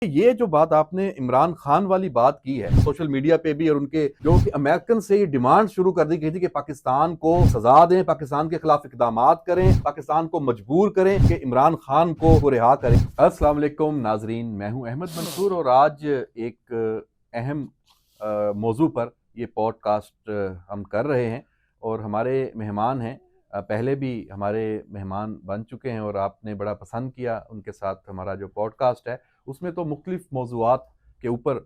یہ جو بات آپ نے عمران خان والی بات کی ہے سوشل میڈیا پہ بھی، اور ان کے جو کہ امریکن سے یہ ڈیمانڈ شروع کر دی گئی تھی کہ پاکستان کو سزا دیں، پاکستان کے خلاف اقدامات کریں، پاکستان کو مجبور کریں کہ عمران خان کو رہا کریں۔ السلام علیکم ناظرین، میں ہوں احمد منصور، اور آج ایک اہم موضوع پر یہ پوڈ کاسٹ ہم کر رہے ہیں، اور ہمارے مہمان ہیں، پہلے بھی ہمارے مہمان بن چکے ہیں اور آپ نے بڑا پسند کیا ان کے ساتھ ہمارا جو پوڈ کاسٹ ہے۔ اس میں تو مختلف موضوعات کے اوپر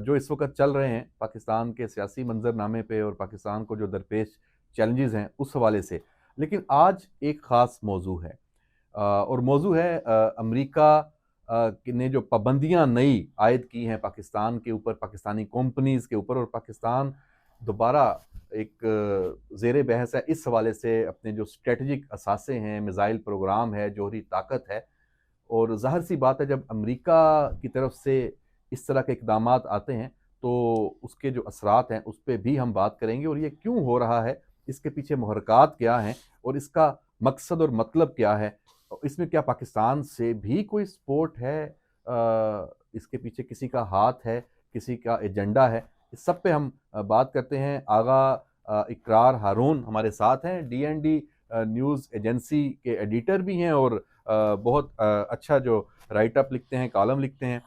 جو اس وقت چل رہے ہیں پاکستان کے سیاسی منظر نامے پہ اور پاکستان کو جو درپیش چیلنجز ہیں اس حوالے سے، لیکن آج ایک خاص موضوع ہے، اور موضوع ہے امریکہ نے جو پابندیاں نئی عائد کی ہیں پاکستان کے اوپر، پاکستانی کمپنیز کے اوپر، اور پاکستان دوبارہ ایک زیر بحث ہے اس حوالے سے اپنے جو اسٹریٹجک اثاثے ہیں، میزائل پروگرام ہے، جوہری طاقت ہے۔ اور ظاہر سی بات ہے جب امریکہ کی طرف سے اس طرح کے اقدامات آتے ہیں تو اس کے جو اثرات ہیں اس پہ بھی ہم بات کریں گے، اور یہ کیوں ہو رہا ہے، اس کے پیچھے محرکات کیا ہیں، اور اس کا مقصد اور مطلب کیا ہے، اس میں کیا پاکستان سے بھی کوئی سپورٹ ہے، اس کے پیچھے کسی کا ہاتھ ہے، کسی کا ایجنڈا ہے، اس سب پہ ہم بات کرتے ہیں۔ آغا اقرار ہارون ہمارے ساتھ ہیں، D N D news agency کے ایڈیٹر بھی ہیں، اور بہت اچھا جو رائٹ اپ لکھتے ہیں، کالم لکھتے ہیں۔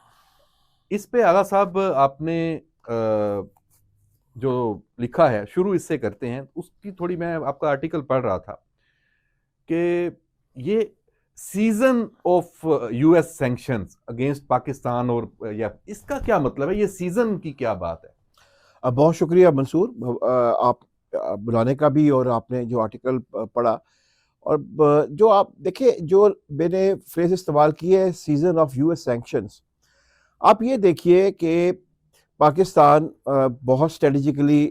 اس پہ آغا صاحب آپ نے جو لکھا ہے، شروع اس سے کرتے ہیں، اس کی تھوڑی میں آپ کا آرٹیکل پڑھ رہا تھا کہ یہ season of U S sanctions against Pakistan, اور یا اس کا کیا مطلب ہے، یہ سیزن کی کیا بات ہے؟ بہت شکریہ منصور، آپ بلانے کا بھی، اور آپ نے جو آرٹیکل پڑھا، اور جو آپ دیکھیں جو میں نے فریز استعمال کی ہے season of U S sanctions, آپ یہ دیکھیے کہ پاکستان بہت اسٹریٹجیکلی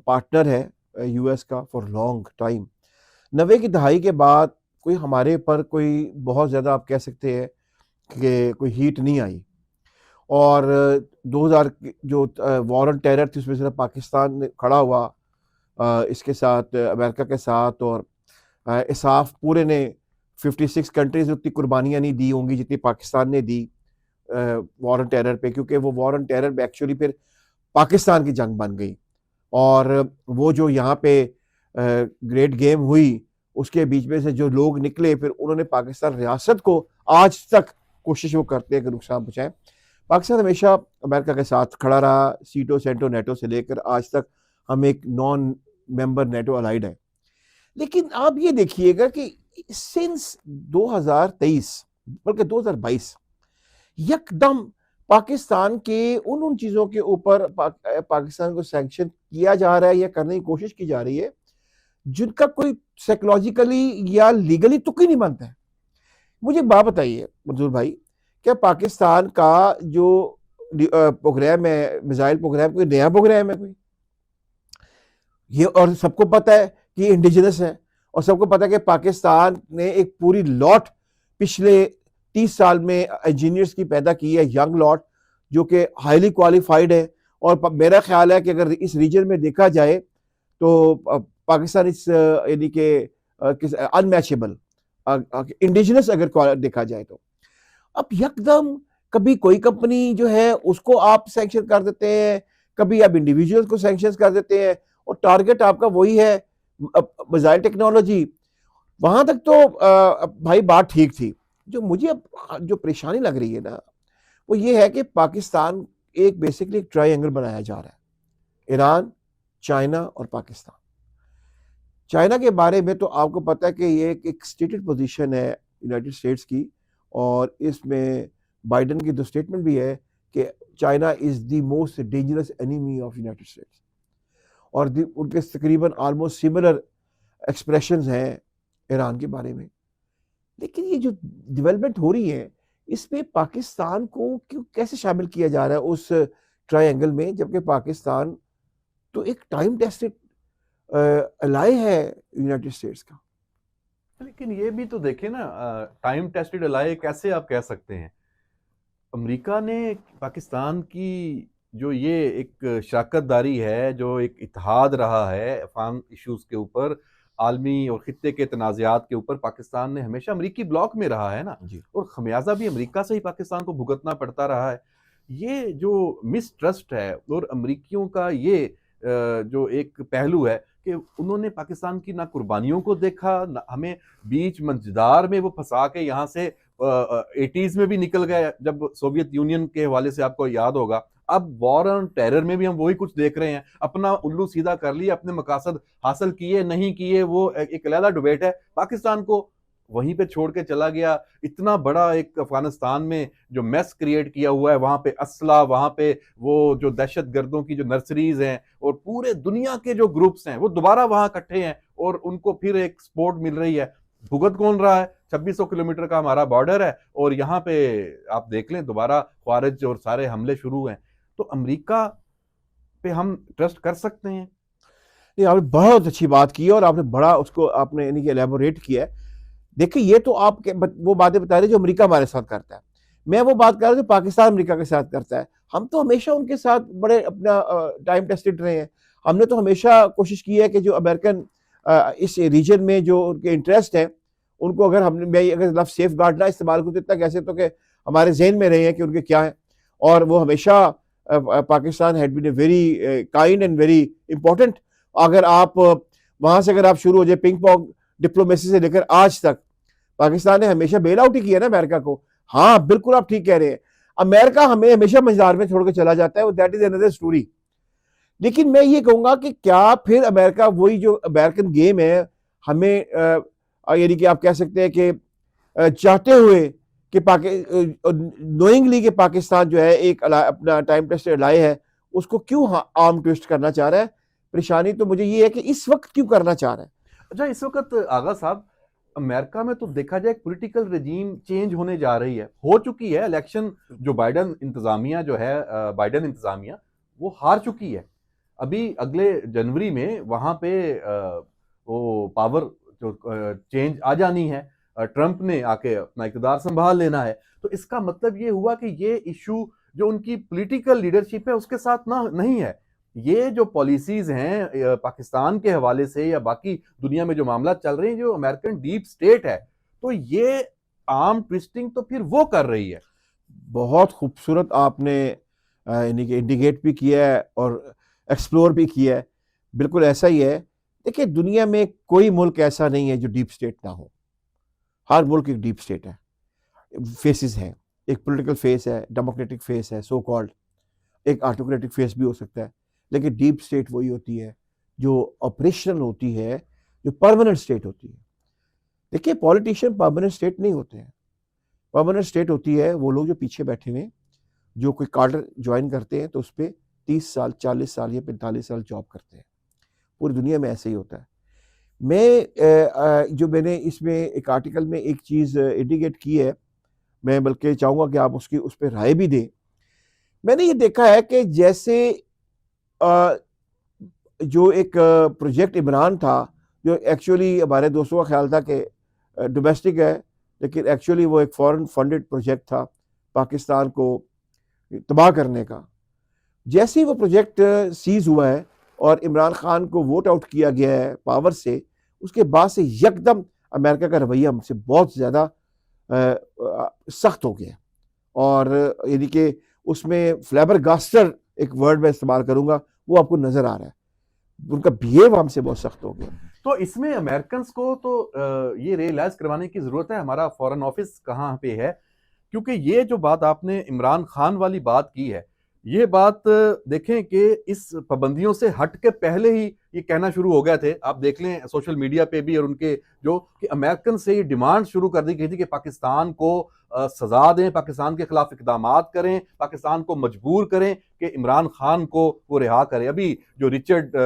پارٹنر ہے یو ایس کا فار لانگ ٹائم۔ 90 کی دہائی کے بعد کوئی ہمارے پر کوئی بہت زیادہ آپ کہہ سکتے ہیں کہ کوئی ہیٹ نہیں آئی، اور 2000 جو وار آن ٹیرر تھی اس میں صرف پاکستان نے کھڑا ہوا اس کے ساتھ، امریکہ کے ساتھ، اور اساف پورے نے 56 کنٹریز اتنی قربانیاں نہیں دی ہوں گی جتنی پاکستان نے دی وار آن ٹیرر پہ، کیونکہ وہ وار آن ٹیرر پہ ایکچولی پھر پاکستان کی جنگ بن گئی، اور وہ جو یہاں پہ گریٹ گیم ہوئی اس کے بیچ میں سے جو لوگ نکلے پھر انہوں نے پاکستان ریاست کو آج تک کوشش وہ کرتے ہیں کہ نقصان پہنچائیں۔ پاکستان ہمیشہ امریکہ کے ساتھ کھڑا رہا، سیٹو سینٹو نیٹو سے لے کر آج تک ہم ایک نان ممبر نیٹو الائیڈ ہیں۔ لیکن آپ یہ دیکھیے گا کہ سنس 2023 بلکہ 2022 یکدم پاکستان کے ان چیزوں کے اوپر پاکستان کو سینکشن کیا جا رہا ہے یا کرنے کی کوشش کی جا رہی ہے جن کا کوئی سائیکولوجیکلی یا لیگلی تک ہی نہیں بنتا ہے۔ مجھے ایک بات بتائیے منظور بھائی، کیا پاکستان کا جو پروگرام ہے، میزائل پروگرام، کوئی نیا پروگرام ہے کوئی؟ یہ اور سب کو پتہ ہے کہ یہ انڈیجنس ہے، اور سب کو پتہ ہے کہ پاکستان نے ایک پوری لاٹ پچھلے 30 سال میں انجینئرز کی پیدا کی ہے، ینگ لاٹ جو کہ ہائیلی کوالیفائڈ ہے، اور میرا خیال ہے کہ اگر اس ریجن میں دیکھا جائے تو پاکستان اس یعنی کہ ان میچیبل انڈیجنس اگر دیکھا جائے تو۔ اب یکدم کبھی کوئی کمپنی جو ہے اس کو آپ سینکشن کر دیتے ہیں، کبھی آپ انڈیویجول کو سینکشن کر دیتے ہیں، اور ٹارگٹ آپ کا وہی ہے میزائل ٹیکنالوجی۔ وہاں تک تو بھائی بات ٹھیک تھی۔ جو مجھے اب جو پریشانی لگ رہی ہے نا وہ یہ ہے کہ پاکستان ایک بیسکلی ایک ٹرائی اینگل بنایا جا رہا ہے، ایران، چائنا اور پاکستان۔ چائنا کے بارے میں تو آپ کو پتہ ہے کہ یہ ایک اسٹیٹڈ پوزیشن ہے یونائٹڈ اسٹیٹس کی، اور اس میں بائیڈن کی جو اسٹیٹمنٹ بھی ہے کہ China is the most dangerous enemy of United States, اور ان کے تقریباً آلموسٹ سملر ایکسپریشنز ہیں ایران کے بارے میں۔ لیکن یہ جو ڈیولپمنٹ ہو رہی ہے اس میں پاکستان کو کیسے شامل کیا جا رہا ہے اس ٹرائی اینگل میں، جبکہ پاکستان تو ایک ٹائم ٹیسٹڈ الائی ہے یونائٹڈ اسٹیٹس کا۔ لیکن یہ بھی تو دیکھیں نا، ٹائم ٹیسٹڈ الائی کیسے آپ کہہ سکتے ہیں؟ امریکہ نے پاکستان کی جو یہ ایک شراکت داری ہے، جو ایک اتحاد رہا ہے افغان ایشوز کے اوپر، عالمی اور خطے کے تنازعات کے اوپر پاکستان نے ہمیشہ امریکی بلاک میں رہا ہے نا، جی اور خمیازہ بھی امریکہ سے ہی پاکستان کو بھگتنا پڑتا رہا ہے۔ یہ جو مس ٹرسٹ ہے اور امریکیوں کا یہ جو ایک پہلو ہے کہ انہوں نے پاکستان کی نہ قربانیوں کو دیکھا، نہ ہمیں بیچ منجدار میں وہ پھنسا کے یہاں سے 80s میں بھی نکل گئے جب سوویت یونین کے حوالے سے آپ کو یاد ہوگا۔ اب وار آن ٹیرر میں بھی ہم وہی کچھ دیکھ رہے ہیں، اپنا الو سیدھا کر لیے، اپنے مقاصد حاصل کیے نہیں کیے وہ ایک علیحدہ ڈبیٹ ہے۔ پاکستان کو وہیں پہ چھوڑ کے چلا گیا، اتنا بڑا ایک افغانستان میں جو میس کریٹ کیا ہوا ہے، وہاں پہ اسلحہ، وہاں پہ وہ جو دہشت گردوں کی جو نرسریز ہیں اور پورے دنیا کے جو گروپس ہیں وہ دوبارہ وہاں اکٹھے ہیں اور ان کو پھر ایک سپورٹ مل رہی ہے۔ بھگت کون رہا ہے؟ 2600 کلومیٹر کا ہمارا بارڈر ہے اور یہاں پہ آپ دیکھ لیں دوبارہ خوارج اور سارے حملے شروع ہیں۔ تو امریکہ پہ ہم ٹرسٹ کر سکتے ہیں؟ نہیں، آپ نے بہت اچھی بات کی ہے اور آپ نے بڑا اس کو آپ نے یعنی کہ ایلیبوریٹ کیا ہے۔ دیکھیں یہ تو آپ کے وہ باتیں بتا رہے جو امریکہ ہمارے ساتھ کرتا ہے، میں وہ بات کر رہا ہوں جو پاکستان امریکہ کے ساتھ کرتا ہے۔ ہم تو ہمیشہ ان کے ساتھ بڑے اپنا ٹائم ٹیسٹڈ رہے ہیں۔ ہم نے تو ہمیشہ کوشش کی ہے کہ جو امریکن اس ریجن میں جو ان کے انٹرسٹ ہیں ان کو اگر میں اگر لفظ سیف گارڈ نہ استعمال کروں تو اتنا کیسے تو کہ ہمارے ذہن میں رہے ہیں کہ ان کے کیا ہیں، اور وہ ہمیشہ Pakistan had been a very kind and very important. اگر آپ وہاں سے اگر آپ شروع ہو جائے پنگ پونگ ڈپلومیسی سے لے کر آج تک پاکستان نے ہمیشہ بیل آؤٹ ہی کیا نا امریکہ کو۔ ہاں بالکل آپ ٹھیک کہہ رہے ہیں، امریکہ ہمیں ہمیشہ مزدار میں چھوڑ کے چلا جاتا ہے، دیٹ از اندر اسٹوری۔ لیکن میں یہ کہوں گا کہ کیا پھر امریکہ وہی جو امریکن گیم ہے ہمیں یعنی کہ آپ کہہ سکتے ہیں کہ چاہتے ہوئے کہ نوئنگلی کہ پاکستان جو ہے ایک اپنا ٹائم ٹیسٹ لائے ہے اس کو کیوں آرم ٹویسٹ کرنا چاہ رہا ہے؟ پریشانی تو مجھے یہ ہے کہ اس وقت کیوں کرنا چاہ رہا ہے؟ اچھا، اس وقت آغا صاحب امریکہ میں تو دیکھا جائے پولیٹیکل رجیم چینج ہونے جا رہی ہے، ہو چکی ہے الیکشن، جو بائیڈن انتظامیہ جو ہے بائیڈن انتظامیہ وہ ہار چکی ہے۔ ابھی اگلے جنوری میں وہاں پہ وہ پاور جو چینج آ جانی ہے، ٹرمپ نے آ کے اپنا اقتدار سنبھال لینا ہے۔ تو اس کا مطلب یہ ہوا کہ یہ ایشو جو ان کی پولیٹیکل لیڈرشپ ہے اس کے ساتھ نہیں ہے، یہ جو پالیسیز ہیں پاکستان کے حوالے سے یا باقی دنیا میں جو معاملات چل رہے ہیں، جو امریکن ڈیپ سٹیٹ ہے، تو یہ آرم ٹویسٹنگ تو پھر وہ کر رہی ہے۔ بہت خوبصورت آپ نے یعنی کہ انڈیکیٹ بھی کیا ہے اور ایکسپلور بھی کیا ہے، بالکل ایسا ہی ہے۔ دیکھیں دنیا میں کوئی ملک ایسا نہیں ہے جو ڈیپ سٹیٹ نہ ہو، ہر ملک ایک ڈیپ سٹیٹ ہے، فیسز ہیں، ایک پولیٹیکل فیس ہے، ڈیموکریٹک فیس ہے سو کالڈ، ایک آٹوکریٹک فیس بھی ہو سکتا ہے، لیکن ڈیپ سٹیٹ وہی ہوتی ہے جو آپریشنل ہوتی ہے، جو پرماننٹ سٹیٹ ہوتی ہے۔ دیکھیے پولیٹیشین پرماننٹ سٹیٹ نہیں ہوتے ہیں، پرماننٹ سٹیٹ ہوتی ہے وہ لوگ جو پیچھے بیٹھے ہوئے ہیں، جو کوئی کارڈر جوائن کرتے ہیں تو اس پہ 30 سال 40 سال یا 45 سال جاب کرتے ہیں، پوری دنیا میں ایسے ہی ہوتا ہے۔ میں نے اس میں ایک آرٹیکل میں ایک چیز انڈیکیٹ کی ہے، میں بلکہ چاہوں گا کہ آپ اس پہ رائے بھی دیں۔ میں نے یہ دیکھا ہے کہ جیسے جو ایک پروجیکٹ عمران تھا جو ایکچولی ہمارے دوستوں کا خیال تھا کہ ڈومیسٹک ہے، لیکن ایکچولی وہ ایک فورن فنڈڈ پروجیکٹ تھا پاکستان کو تباہ کرنے کا۔ جیسے ہی وہ پروجیکٹ سیز ہوا ہے اور عمران خان کو ووٹ آؤٹ کیا گیا ہے پاور سے، اس کے بعد سے یکدم امریکہ کا رویہ ہم سے بہت زیادہ سخت ہو گیا، اور یعنی کہ اس میں فلیبر گاسٹر ایک ورڈ میں استعمال کروں گا، وہ آپ کو نظر آ رہا ہے، ان کا بہیو ہم سے بہت سخت ہو گیا۔ تو اس میں امریکنز کو تو یہ ریئلائز کروانے کی ضرورت ہے ہمارا فورن آفس کہاں پہ ہے، کیونکہ یہ جو بات آپ نے عمران خان والی بات کی ہے، یہ بات دیکھیں کہ اس پابندیوں سے ہٹ کے پہلے ہی یہ کہنا شروع ہو گئے تھے۔ آپ دیکھ لیں سوشل میڈیا پہ بھی، اور ان کے جو کہ امریکن سے یہ ڈیمانڈ شروع کر دی گئی تھی کہ پاکستان کو سزا دیں، پاکستان کے خلاف اقدامات کریں، پاکستان کو مجبور کریں کہ عمران خان کو وہ رہا کرے۔ ابھی جو رچرڈ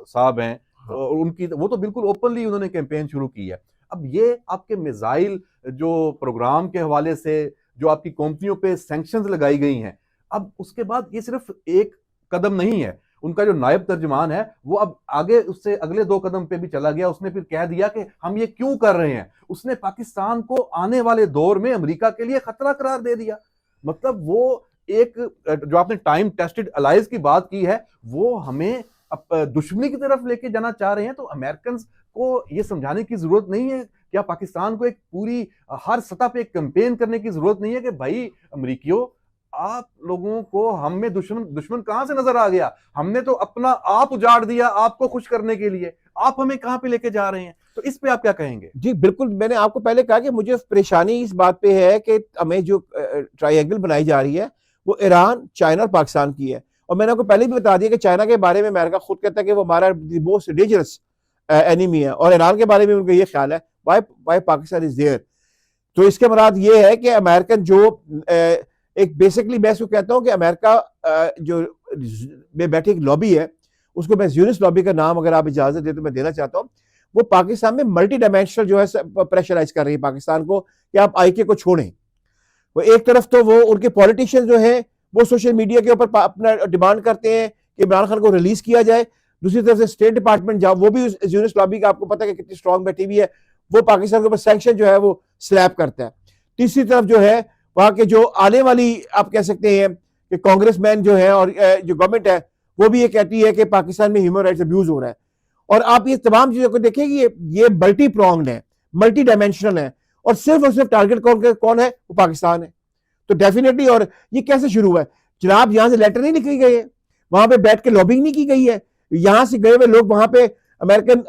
صاحب ہیں ان کی وہ تو بالکل اوپنلی انہوں نے کیمپین شروع کی ہے۔ اب یہ آپ کے میزائل جو پروگرام کے حوالے سے جو آپ کی کمپنیوں پہ سینکشنز لگائی گئی ہیں، اب اس کے بعد یہ صرف ایک قدم نہیں ہے، ان کا جو نائب ترجمان ہے وہ اب آگے اس سے اگلے 2 قدم پہ بھی چلا گیا۔ اس نے پھر کہہ دیا کہ ہم یہ کیوں کر رہے ہیں، اس نے پاکستان کو آنے والے دور میں امریکہ کے لیے خطرہ قرار دے دیا۔ مطلب وہ ایک جو آپ نے ٹائم ٹیسٹڈ الائز کی بات کی ہے، وہ ہمیں اب دشمنی کی طرف لے کے جانا چاہ رہے ہیں. تو امریکنز کو یہ سمجھانے کی ضرورت نہیں ہے, کیا پاکستان کو ایک پوری ہر سطح پہ ایک کمپین کرنے کی ضرورت نہیں ہے کہ بھائی امریکیوں آپ لوگوں کو ہم میں دشمن کہاں سے نظر آ گیا؟ ہم نے تو اپنا آپ اجاڑ دیا آپ کو خوش کرنے کے لیے, آپ ہمیں کہاں پہ لے کے جا رہے ہیں؟ تو اس پہ آپ کیا کہیں گے؟ جی بالکل, میں نے آپ کو پہلے کہا کہ مجھے پریشانی اس بات پہ ہے کہ ہمیں جو ٹرائینگل بنائی جا رہی ہے وہ ایران, چائنا اور پاکستان کی ہے. اور میں نے آپ کو پہلے بھی بتا دیا کہ چائنا کے بارے میں امریکہ خود کہتا ہے کہ وہ ہمارا موسٹ ڈینجرس اینیمی ہے, اور ایران کے بارے میں ان کا یہ خیال ہے وائی پاکستان از دیئر. تو اس کے مراد یہ ہے کہ امریکن جو ایک بیسکلی میں اس کو کہتا ہوں کہ امریکہ جو میں بیٹھی ایک لابی ہے, اس کو میں زیونسٹ لابی کا نام اگر آپ اجازت دیں تو میں دینا چاہتا ہوں. وہ پاکستان میں ملٹی ڈائمینشنل جو ہے پریشرائز کر رہی ہے پاکستان کو کہ آپ آئی کے کو چھوڑیں. وہ ایک طرف تو وہ ان کے پولیٹیشین جو ہیں وہ سوشل میڈیا کے اوپر اپنا ڈیمانڈ کرتے ہیں کہ عمران خان کو ریلیز کیا جائے, دوسری طرف سے اسٹیٹ ڈپارٹمنٹ جہاں وہ بھی زیونسٹ لابی کا آپ کو پتہ ہے کہ کتنی اسٹرانگ بیٹھی ہوئی ہے, وہ پاکستان کے اوپر سینکشن جو ہے وہ سلیپ کرتا ہے. تیسری طرف جو ہے وہاں کے جو آنے والی آپ کہہ سکتے ہیں کہ کانگریس مین جو ہے اور جو گورنمنٹ ہے وہ بھی یہ کہتی ہے کہ پاکستان میں ہیومن رائٹس ابیوز ہو رہا ہے. اور آپ یہ تمام چیزوں کو دیکھیں کہ یہ ملٹی پرونگڈ ہے, ملٹی ڈائمینشنل ہے, اور صرف ٹارگٹ کون ہے؟ وہ پاکستان ہے. تو ڈیفینیٹلی, اور یہ کیسے شروع ہوا ہے جناب؟ یہاں سے لیٹر نہیں لکھی گئی ہے, وہاں پہ بیٹھ کے لابنگ نہیں کی گئی ہے, یہاں سے گئے ہوئے لوگ وہاں پہ امریکن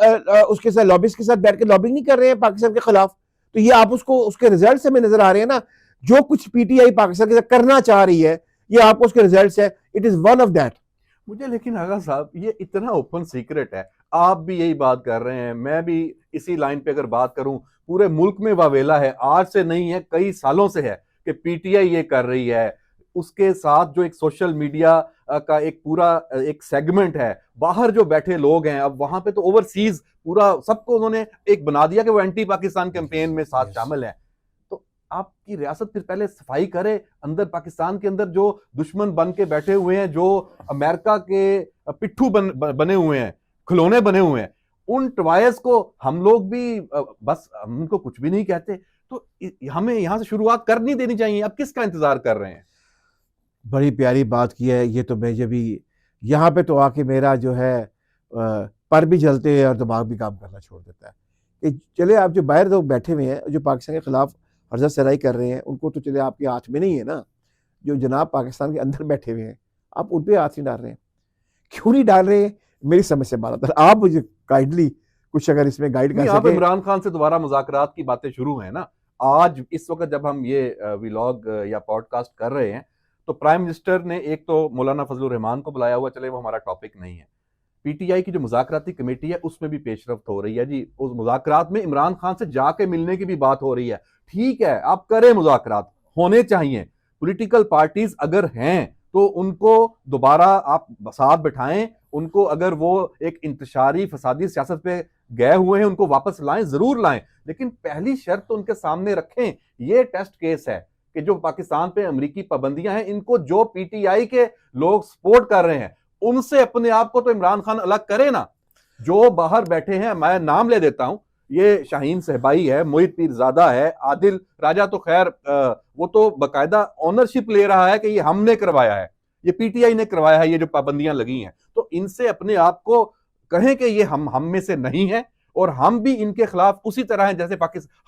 اس کے ساتھ لابسٹ کے ساتھ بیٹھ کے لابنگ نہیں کر رہے ہیں پاکستان کے خلاف. تو یہ آپ اس کے ریزلٹس ہمیں نظر آ رہے ہیں نا, جو کچھ پی ٹی آئی پاکستان کے ساتھ کرنا چاہ رہی ہے یہ آپ کو اس کے ریزلٹس ہے. It is one of that. مجھے لیکن آغا صاحب یہ اتنا اوپن سیکرٹ ہے, آپ بھی یہی بات کر رہے ہیں, میں بھی اسی لائن پہ اگر بات کروں, پورے ملک میں واویلا ہے, آج سے نہیں ہے کئی سالوں سے ہے کہ پی ٹی آئی یہ کر رہی ہے. اس کے ساتھ جو ایک سوشل میڈیا کا ایک پورا ایک سیگمنٹ ہے, باہر جو بیٹھے لوگ ہیں, اب وہاں پہ تو اوورسیز پورا سب کو انہوں نے ایک بنا دیا کہ وہ اینٹی پاکستان کیمپین میں ساتھ شامل ہیں. آپ کی ریاست پھر پہلے صفائی کرے, اندر پاکستان کے اندر جو دشمن بن کے بیٹھے ہوئے ہیں, جو امریکہ کے پٹھو بنے ہوئے ہیں, کھلونے بنے ہوئے ہیں, ان ٹوائز کو ہم لوگ بھی بس ہم ان کو کچھ بھی نہیں کہتے. تو ہمیں یہاں سے شروعات کرنی دینی چاہیے. اب کس کا انتظار کر رہے ہیں؟ بڑی پیاری بات کی ہے یہ. تو میں جب یہاں پہ تو آ کے میرا جو ہے پر بھی جلتے ہیں اور دماغ بھی کام کرنا چھوڑ دیتا ہے کہ چلے آپ جو باہر لوگ بیٹھے ہوئے ہیں جو پاکستان کے خلاف حرزہ سرائی کر رہے ہیں, ان کو تو چلے آپ کے ہاتھ میں نہیں ہے نا. جو جناب پاکستان کے اندر بیٹھے ہوئے ہیں آپ ان پہ ہاتھ نہیں ڈال رہے ہیں. کیوں نہیں ڈال رہے ہیں میری سمجھ سے بات ہے. آپ مجھے کائنڈلی کچھ اگر اس میں گائیڈ کر آپ سکیں. عمران خان سے دوبارہ مذاکرات کی باتیں شروع ہیں نا. آج اس وقت جب ہم یہ ویلاگ یا پوڈ کاسٹ کر رہے ہیں تو پرائم منسٹر نے ایک تو مولانا فضل الرحمان کو بلایا ہوا, چلے وہ ہمارا ٹاپک نہیں ہے. پی ٹی آئی کی جو مذاکراتی کمیٹی ہے اس میں بھی پیش رفت ہو رہی ہے جی. اس مذاکرات میں عمران خان سے جا کے ملنے کی بھی بات ہو رہی ہے. ٹھیک ہے, آپ کریں, مذاکرات ہونے چاہیے. پولیٹیکل پارٹیز اگر ہیں تو ان کو دوبارہ آپ ساتھ بٹھائیں. ان کو اگر وہ ایک انتشاری فسادی سیاست پہ گئے ہوئے ہیں ان کو واپس لائیں, ضرور لائیں, لیکن پہلی شرط تو ان کے سامنے رکھیں. یہ ٹیسٹ کیس ہے کہ جو پاکستان پہ امریکی پابندیاں ہیں ان کو جو پی ٹی آئی کے لوگ سپورٹ کر رہے ہیں ان سے اپنے آپ کو تو عمران خان الگ کرے نا. جو باہر بیٹھے ہیں, میں نام لے دیتا ہوں, یہ شاہین صہبائی ہے, موہت پیرزادہ ہے, عادل راجہ تو خیر وہ تو باقاعدہ اونرشپ لے رہا ہے کہ یہ ہم نے کروایا ہے, یہ پی ٹی آئی نے کروایا ہے, یہ جو پابندیاں لگی ہیں. تو ان سے اپنے آپ کو کہیں کہ یہ ہم میں سے نہیں ہے, اور ہم بھی ان کے خلاف اسی طرح ہیں جیسے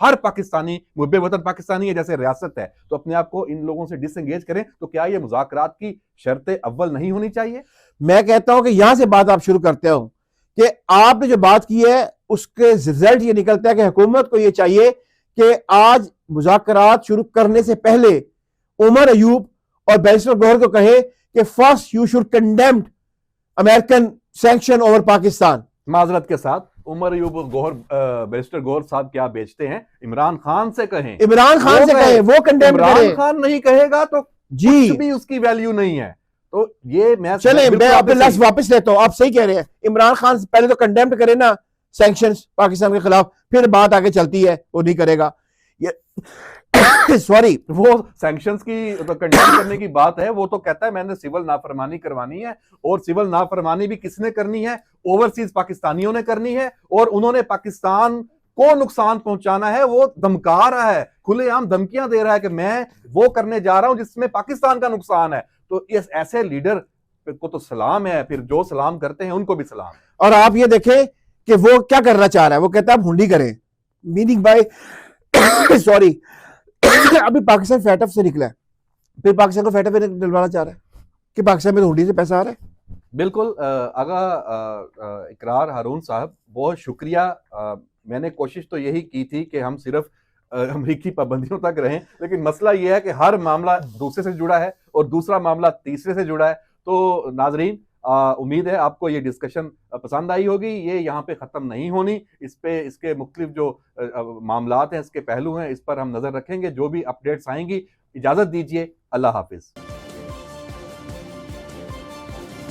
ہر پاکستانی محب وطن پاکستانی ہے, جیسے ریاست ہے. تو اپنے آپ کو ان لوگوں سے ڈس انگیج کریں. تو کیا یہ مذاکرات کی شرط اول نہیں ہونی چاہیے؟ میں کہتا ہوں کہ یہاں سے بات آپ شروع کرتے ہو کہ آپ نے جو بات کی ہے اس کے رزلٹ یہ نکلتا ہے کہ حکومت کو یہ چاہیے کہ آج مذاکرات شروع کرنے سے پہلے عمر ایوب اور بیرسٹر گوہر کو کہے کہ first you should condemned American sanction over Pakistan. معذرت کے ساتھ عمر ایوب گوہر بیرسٹر گوہر صاحب کیا بیچتے ہیں, عمران خان سے کہیں, عمران خان سے کہیں, وہ کنڈیم کرے. عمران خان نہیں کہے گا تو جی کچھ بھی اس کی ویلیو نہیں ہے. تو یہ چلیں میں اپنے لفظ واپس لیتا ہوں, آپ صحیح کہہ رہے ہیں. عمران خان پہلے تو کنڈیمڈ کرے نا سینکشنز پاکستان کے خلاف, پھر بات آگے چلتی ہے. وہ نہیں کرے گا, سوری, وہ سینکشنز کی کنڈیم کرنے کی بات ہے. وہ تو کہتا ہے میں نے سول نافرمانی کروانی ہے, اور سول نافرمانی بھی کس نے کرنی ہے؟ اوورسیز پاکستانیوں نے کرنی ہے, اور انہوں نے پاکستان کو نقصان پہنچانا ہے. وہ دھمکا رہا ہے, کھلے عام دھمکیاں دے رہا ہے کہ میں وہ کرنے جا رہا ہوں جس میں پاکستان کا نقصان ہے. تو اس ایسے لیڈر کو تو سلام ہے, پھر جو سلام کرتے ہیں ان کو بھی سلام. اور آپ یہ دیکھیں کہ وہ کیا کرنا چاہ رہا ہے, وہ کہتا ہے آپ ہنڈی کریں, میننگ بائی سوری ابھی پاکستان فیٹ اف سے نکلا ہے, پھر پاکستان کو فیٹ اف ڈلوانا چاہ رہا ہے کہ پاکستان میں تو ہنڈی سے پیسہ آ رہا ہے. بالکل آغا اقرار ہارون صاحب, بہت شکریہ. میں نے کوشش تو یہی کی تھی کہ ہم صرف امریکی پابندیوں تک رہیں, لیکن مسئلہ یہ ہے کہ ہر معاملہ دوسرے سے جڑا ہے اور دوسرا معاملہ تیسرے سے جڑا ہے. تو ناظرین, امید ہے آپ کو یہ ڈسکشن پسند آئی ہوگی. یہ یہاں پہ ختم نہیں ہونی, اس کے مختلف جو معاملات ہیں, اس کے پہلو ہیں, اس پر ہم نظر رکھیں گے. جو بھی اپڈیٹس آئیں گی, اجازت دیجیے, اللہ حافظ.